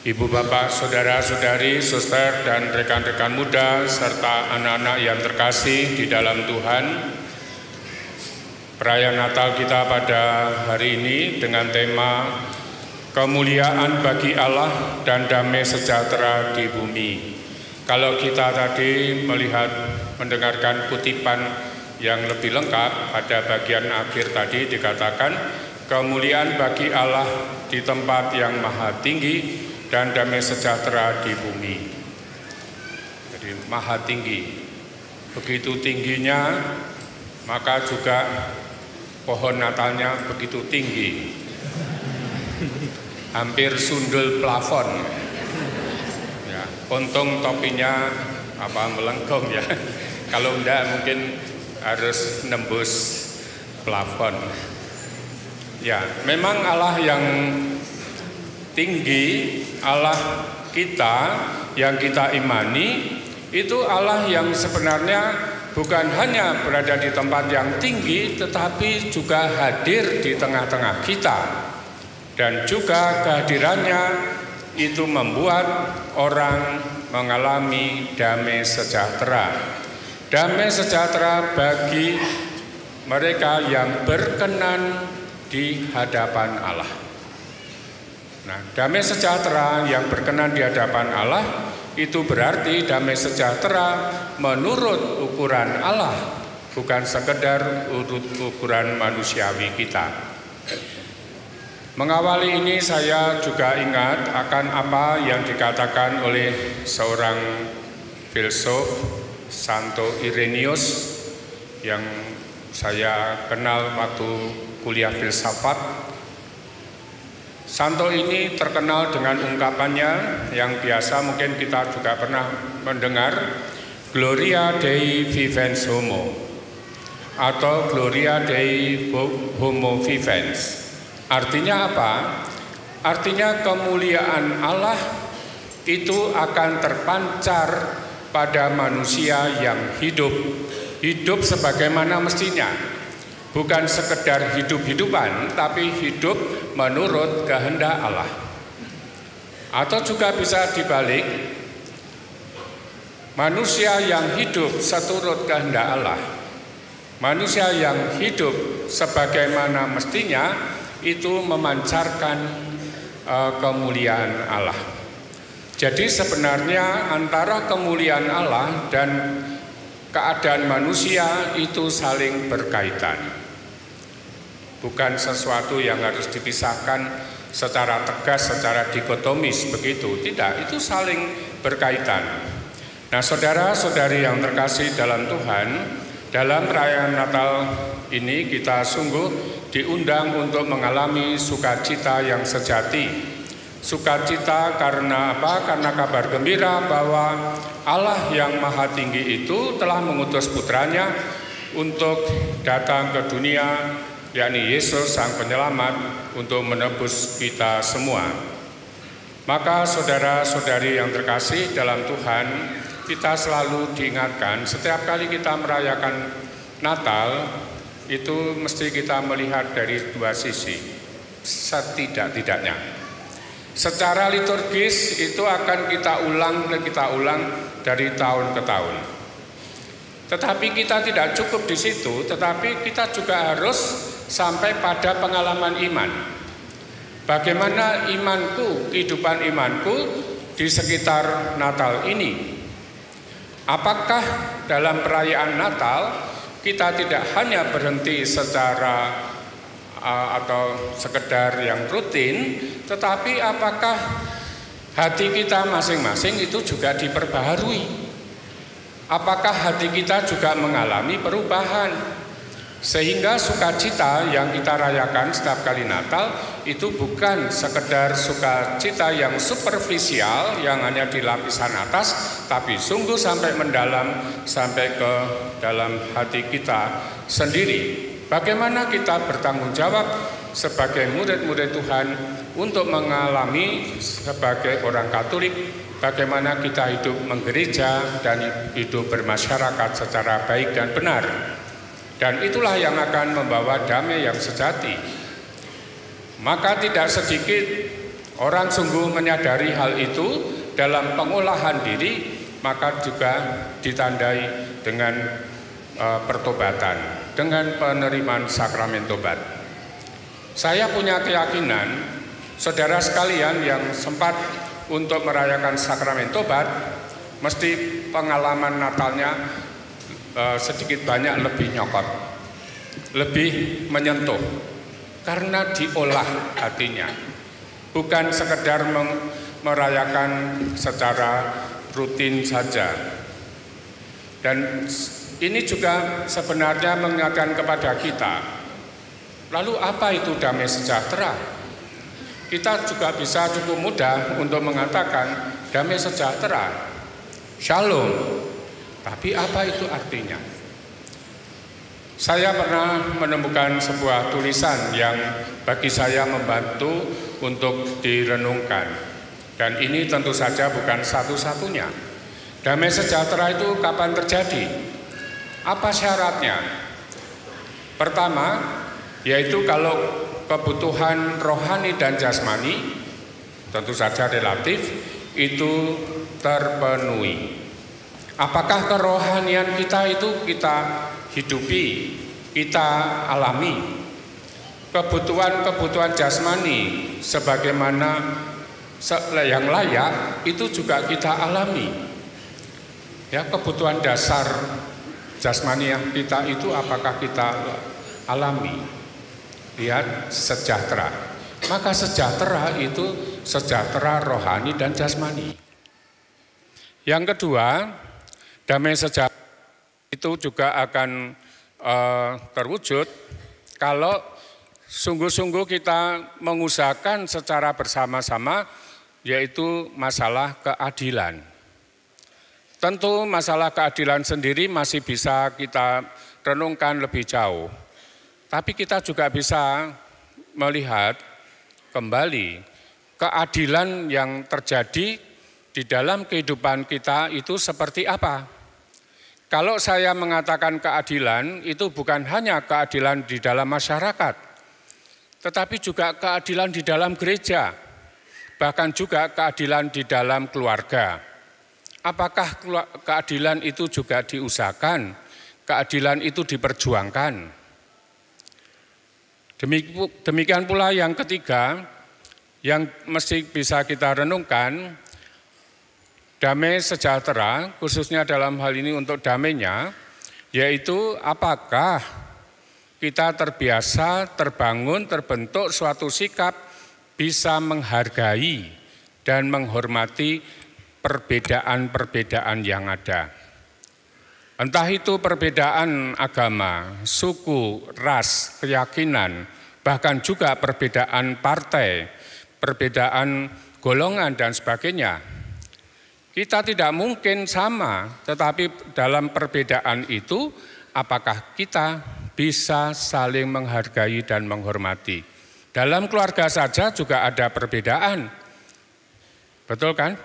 Ibu bapak, saudara-saudari, suster dan rekan-rekan muda serta anak-anak yang terkasih di dalam Tuhan, perayaan Natal kita pada hari ini dengan tema kemuliaan bagi Allah dan damai sejahtera di bumi. Kalau kita tadi mendengarkan kutipan yang lebih lengkap, pada bagian akhir tadi dikatakan kemuliaan bagi Allah di tempat yang maha tinggi dan damai sejahtera di bumi. Jadi maha tinggi, begitu tingginya, maka juga pohon Natalnya begitu tinggi, hampir sundul plafon. Ya, untung topinya melengkung ya. Kalau enggak mungkin harus nembus plafon. Ya, memang Allah yang tinggi, Allah kita yang kita imani, itu Allah yang sebenarnya bukan hanya berada di tempat yang tinggi, tetapi juga hadir di tengah-tengah kita. Dan juga kehadirannya itu membuat orang mengalami damai sejahtera. Damai sejahtera bagi mereka yang berkenan di hadapan Allah. Nah, damai sejahtera yang berkenan di hadapan Allah itu berarti damai sejahtera menurut ukuran Allah, bukan sekedar ukuran manusiawi kita. Mengawali ini saya juga ingat akan apa yang dikatakan oleh seorang filsuf, Santo Irenaeus, yang saya kenal waktu kuliah filsafat. Santo ini terkenal dengan ungkapannya yang biasa mungkin kita juga pernah mendengar, Gloria Dei vivens homo, atau Gloria Dei homo vivens. Artinya apa? Artinya kemuliaan Allah itu akan terpancar pada manusia yang hidup sebagaimana mestinya. Bukan sekedar hidup-hidupan, tapi hidup menurut kehendak Allah. Atau juga bisa dibalik, manusia yang hidup seturut kehendak Allah, manusia yang hidup sebagaimana mestinya, itu memancarkan kemuliaan Allah. Jadi sebenarnya antara kemuliaan Allah dan keadaan manusia itu saling berkaitan. Bukan sesuatu yang harus dipisahkan secara tegas, secara dikotomis begitu. Tidak, itu saling berkaitan. Nah, saudara-saudari yang terkasih dalam Tuhan, dalam perayaan Natal ini kita sungguh diundang untuk mengalami sukacita yang sejati. Sukacita karena apa? Karena kabar gembira bahwa Allah yang maha tinggi itu telah mengutus putranya untuk datang ke dunia, yakni Yesus Sang Penyelamat, untuk menebus kita semua. Maka saudara-saudari yang terkasih dalam Tuhan, kita selalu diingatkan setiap kali kita merayakan Natal, itu mesti kita melihat dari dua sisi, setidak-tidaknya. Secara liturgis itu akan kita ulang dari tahun ke tahun. Tetapi kita tidak cukup di situ, tetapi kita juga harus sampai pada pengalaman iman. Bagaimana imanku, kehidupan imanku di sekitar Natal ini? Apakah dalam perayaan Natal kita tidak hanya berhenti secara atau sekedar yang rutin, tetapi apakah hati kita masing-masing itu juga diperbaharui? Apakah hati kita juga mengalami perubahan? Sehingga sukacita yang kita rayakan setiap kali Natal itu bukan sekedar sukacita yang superficial yang hanya di lapisan atas, tapi sungguh sampai mendalam, sampai ke dalam hati kita sendiri. Bagaimana kita bertanggung jawab sebagai murid-murid Tuhan untuk mengalami sebagai orang Katolik, bagaimana kita hidup menggereja dan hidup bermasyarakat secara baik dan benar. Dan itulah yang akan membawa damai yang sejati. Maka tidak sedikit orang sungguh menyadari hal itu dalam pengolahan diri, maka juga ditandai dengan pertobatan, dengan penerimaan sakramen tobat. Saya punya keyakinan, saudara sekalian yang sempat untuk merayakan sakramen tobat, mesti pengalaman Natalnya sedikit banyak lebih nyokot, lebih menyentuh, karena diolah hatinya, bukan sekedar merayakan secara rutin saja. Dan ini juga sebenarnya mengingatkan kepada kita, lalu apa itu damai sejahtera? Kita juga bisa cukup mudah untuk mengatakan damai sejahtera, shalom. Tapi apa itu artinya? Saya pernah menemukan sebuah tulisan yang bagi saya membantu untuk direnungkan. Dan ini tentu saja bukan satu-satunya. Damai sejahtera itu kapan terjadi? Apa syaratnya? Pertama, yaitu kalau kebutuhan rohani dan jasmani, tentu saja relatif, itu terpenuhi. Apakah kerohanian kita itu kita hidupi, kita alami? Kebutuhan-kebutuhan jasmani sebagaimana yang layak itu juga kita alami. Ya, kebutuhan dasar jasmani yang kita itu apakah kita alami? Lihat, sejahtera. Maka sejahtera itu sejahtera rohani dan jasmani. Yang kedua, damai sejahtera itu juga akan terwujud kalau sungguh-sungguh kita mengusahakan secara bersama-sama, yaitu masalah keadilan. Tentu masalah keadilan sendiri masih bisa kita renungkan lebih jauh. Tapi kita juga bisa melihat kembali keadilan yang terjadi di dalam kehidupan kita itu seperti apa. Kalau saya mengatakan keadilan, itu bukan hanya keadilan di dalam masyarakat, tetapi juga keadilan di dalam gereja, bahkan juga keadilan di dalam keluarga. Apakah keadilan itu juga diusahakan? Keadilan itu diperjuangkan? Demikian pula yang ketiga, yang mesti bisa kita renungkan, damai sejahtera, khususnya dalam hal ini untuk damainya, yaitu apakah kita terbiasa, terbangun, terbentuk suatu sikap bisa menghargai dan menghormati perbedaan-perbedaan yang ada. Entah itu perbedaan agama, suku, ras, keyakinan, bahkan juga perbedaan partai, perbedaan golongan dan sebagainya. Kita tidak mungkin sama, tetapi dalam perbedaan itu apakah kita bisa saling menghargai dan menghormati. Dalam keluarga saja juga ada perbedaan. Betul kan?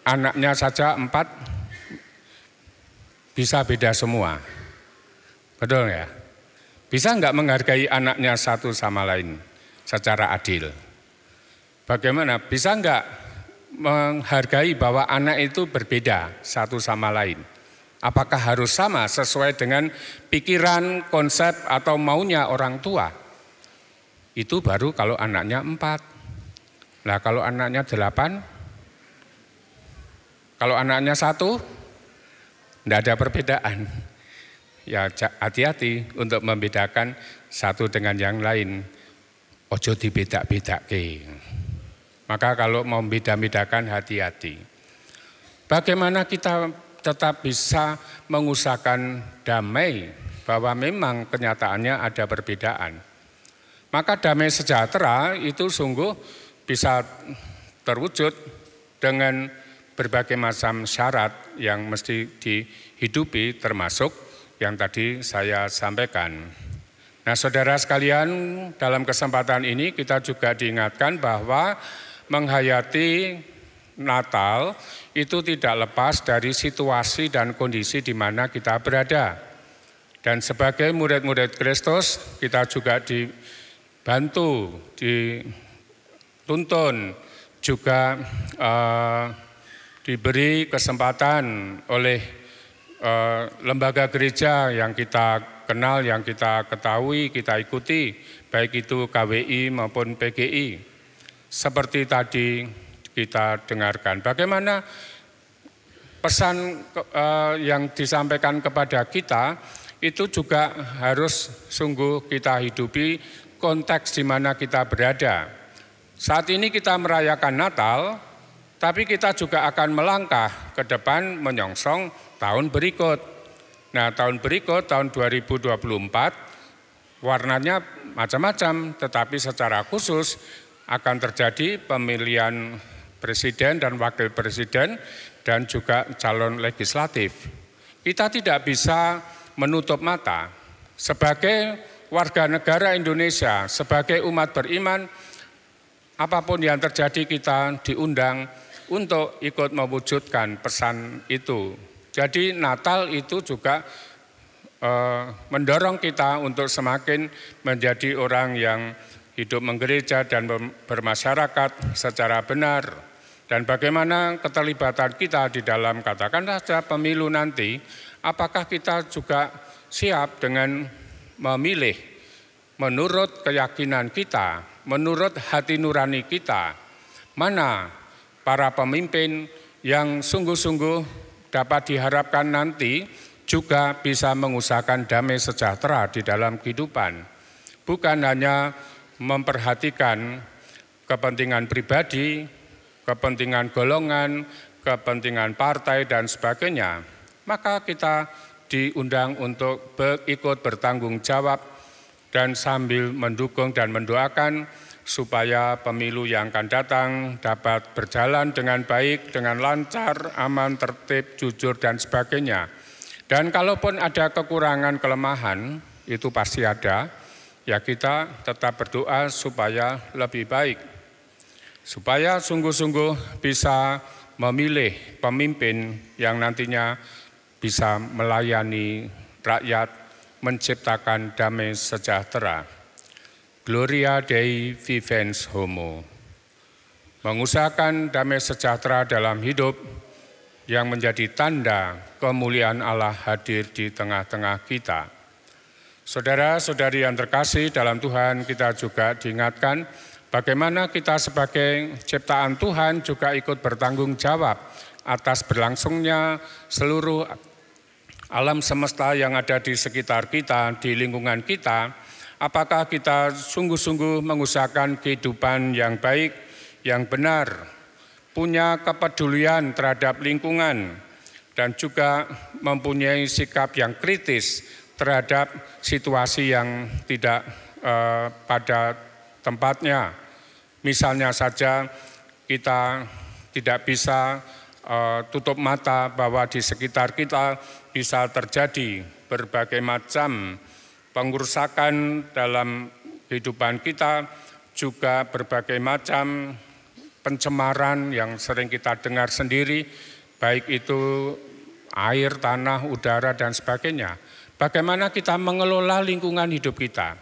Anaknya saja 4 bisa beda semua. Betul ya? Bisa enggak menghargai anaknya satu sama lain secara adil? Bagaimana? Bisa enggak menghargai bahwa anak itu berbeda satu sama lain? Apakah harus sama sesuai dengan pikiran, konsep atau maunya orang tua? Itu baru kalau anaknya 4. Nah kalau anaknya 8, kalau anaknya 1, tidak ada perbedaan. Ya hati-hati untuk membedakan satu dengan yang lain. Ojo dibeda-bedake. Maka kalau mau beda-bedakan hati-hati. Bagaimana kita tetap bisa mengusahakan damai bahwa memang kenyataannya ada perbedaan. Maka damai sejahtera itu sungguh bisa terwujud dengan berbagai macam syarat yang mesti dihidupi, termasuk yang tadi saya sampaikan. Nah saudara sekalian, dalam kesempatan ini kita juga diingatkan bahwa menghayati Natal itu tidak lepas dari situasi dan kondisi di mana kita berada. Dan sebagai murid-murid Kristus kita juga dibantu, tuntun, juga diberi kesempatan oleh lembaga gereja yang kita kenal, yang kita ketahui, kita ikuti, baik itu KWI maupun PGI. Seperti tadi kita dengarkan, bagaimana pesan yang disampaikan kepada kita itu juga harus sungguh kita hidupi konteks di mana kita berada. Saat ini kita merayakan Natal, tapi kita juga akan melangkah ke depan menyongsong tahun berikut. Nah, tahun berikut, tahun 2024, warnanya macam-macam, tetapi secara khusus akan terjadi pemilihan presiden dan wakil presiden dan juga calon legislatif. Kita tidak bisa menutup mata. Sebagai warga negara Indonesia, sebagai umat beriman, apapun yang terjadi kita diundang untuk ikut mewujudkan pesan itu. Jadi Natal itu juga mendorong kita untuk semakin menjadi orang yang hidup menggereja dan bermasyarakat secara benar. Dan bagaimana keterlibatan kita di dalam katakan saja pemilu nanti, apakah kita juga siap dengan memilih menurut keyakinan kita, menurut hati nurani kita, mana para pemimpin yang sungguh-sungguh dapat diharapkan nanti juga bisa mengusahakan damai sejahtera di dalam kehidupan. Bukan hanya memperhatikan kepentingan pribadi, kepentingan golongan, kepentingan partai dan sebagainya. Maka kita diundang untuk ikut bertanggung jawab dan sambil mendukung dan mendoakan supaya pemilu yang akan datang dapat berjalan dengan baik, dengan lancar, aman, tertib, jujur dan sebagainya. Dan kalaupun ada kekurangan, kelemahan, itu pasti ada, ya kita tetap berdoa supaya lebih baik. Supaya sungguh-sungguh bisa memilih pemimpin yang nantinya bisa melayani rakyat, menciptakan damai sejahtera. Gloria Dei Vivens Homo. Mengusahakan damai sejahtera dalam hidup yang menjadi tanda kemuliaan Allah hadir di tengah-tengah kita. Saudara-saudari yang terkasih dalam Tuhan, kita juga diingatkan bagaimana kita sebagai ciptaan Tuhan juga ikut bertanggung jawab atas berlangsungnya seluruh alam semesta yang ada di sekitar kita, di lingkungan kita. Apakah kita sungguh-sungguh mengusahakan kehidupan yang baik, yang benar, punya kepedulian terhadap lingkungan, dan juga mempunyai sikap yang kritis terhadap situasi yang tidak pada tempatnya. Misalnya saja kita tidak bisa tutup mata bahwa di sekitar kita bisa terjadi berbagai macam pengerusakan dalam kehidupan kita, juga berbagai macam pencemaran yang sering kita dengar sendiri, baik itu air, tanah, udara, dan sebagainya. Bagaimana kita mengelola lingkungan hidup kita?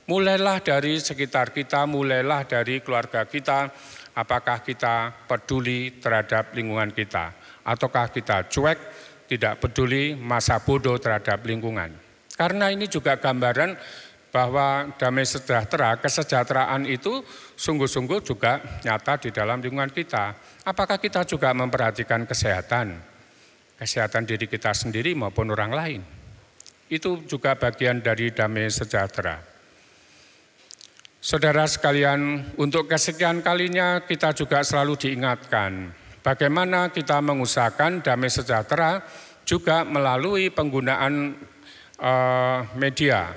Mulailah dari sekitar kita, mulailah dari keluarga kita, apakah kita peduli terhadap lingkungan kita, ataukah kita cuek, tidak peduli, masa bodoh terhadap lingkungan. Karena ini juga gambaran bahwa damai sejahtera, kesejahteraan itu sungguh-sungguh juga nyata di dalam lingkungan kita. Apakah kita juga memperhatikan kesehatan diri kita sendiri maupun orang lain? Itu juga bagian dari damai sejahtera. Saudara sekalian, untuk kesekian kalinya kita juga selalu diingatkan bagaimana kita mengusahakan damai sejahtera juga melalui penggunaan media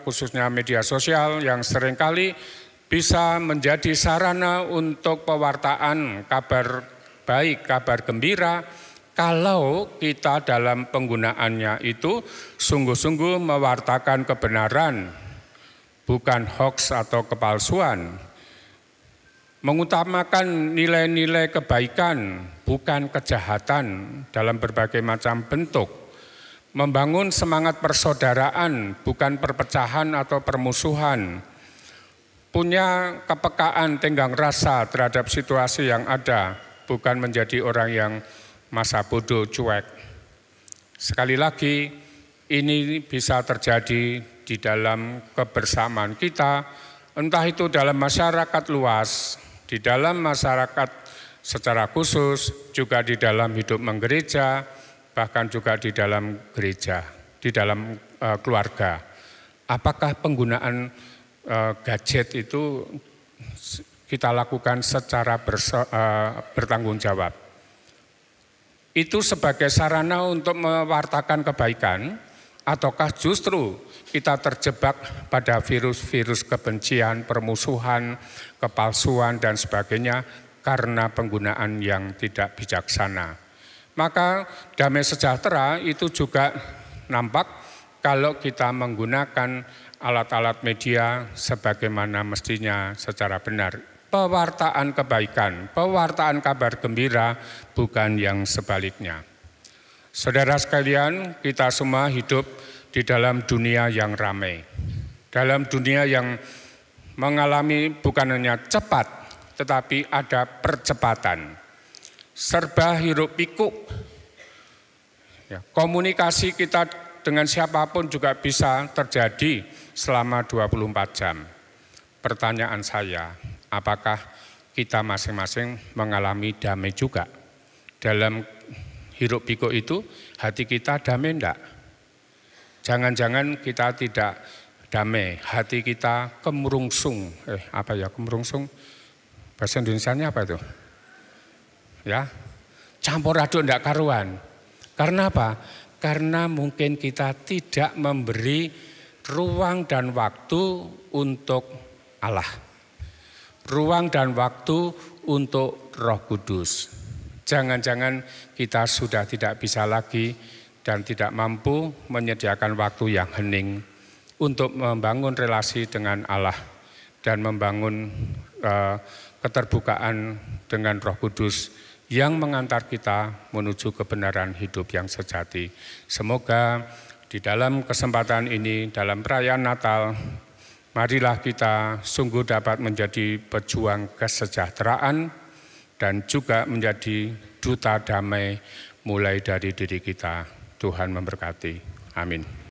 khususnya media sosial yang seringkali bisa menjadi sarana untuk pewartaan kabar baik, kabar gembira, kalau kita dalam penggunaannya itu sungguh-sungguh mewartakan kebenaran, bukan hoax atau kepalsuan, mengutamakan nilai-nilai kebaikan, bukan kejahatan dalam berbagai macam bentuk, membangun semangat persaudaraan, bukan perpecahan atau permusuhan, punya kepekaan tenggang rasa terhadap situasi yang ada, bukan menjadi orang yang masa bodoh cuek. Sekali lagi, ini bisa terjadi di dalam kebersamaan kita, entah itu dalam masyarakat luas, di dalam masyarakat secara khusus, juga di dalam hidup menggereja, bahkan juga di dalam gereja, di dalam keluarga. Apakah penggunaan gadget itu kita lakukan secara bertanggung jawab? Itu sebagai sarana untuk mewartakan kebaikan, ataukah justru kita terjebak pada virus-virus kebencian, permusuhan, kepalsuan, dan sebagainya karena penggunaan yang tidak bijaksana? Maka damai sejahtera itu juga nampak kalau kita menggunakan alat-alat media sebagaimana mestinya secara benar. Pewartaan kebaikan, pewartaan kabar gembira, bukan yang sebaliknya. Saudara sekalian, kita semua hidup di dalam dunia yang ramai. Dalam dunia yang mengalami bukan hanya cepat, tetapi ada percepatan. Serba hiruk pikuk. Ya, komunikasi kita dengan siapapun juga bisa terjadi selama 24 jam. Pertanyaan saya, apakah kita masing-masing mengalami damai juga? Dalam hiruk pikuk itu hati kita damai enggak? Jangan-jangan kita tidak damai, hati kita kemurungsung. Kemurungsung? Bahasa Indonesianya apa itu? Ya, campur aduk enggak karuan. Karena apa? Karena mungkin kita tidak memberi ruang dan waktu untuk Allah. Ruang dan waktu untuk Roh Kudus. Jangan-jangan kita sudah tidak bisa lagi dan tidak mampu menyediakan waktu yang hening untuk membangun relasi dengan Allah dan membangun keterbukaan dengan Roh Kudus yang mengantar kita menuju kebenaran hidup yang sejati. Semoga di dalam kesempatan ini, dalam perayaan Natal, marilah kita sungguh dapat menjadi pejuang kesejahteraan dan juga menjadi duta damai mulai dari diri kita. Tuhan memberkati. Amin.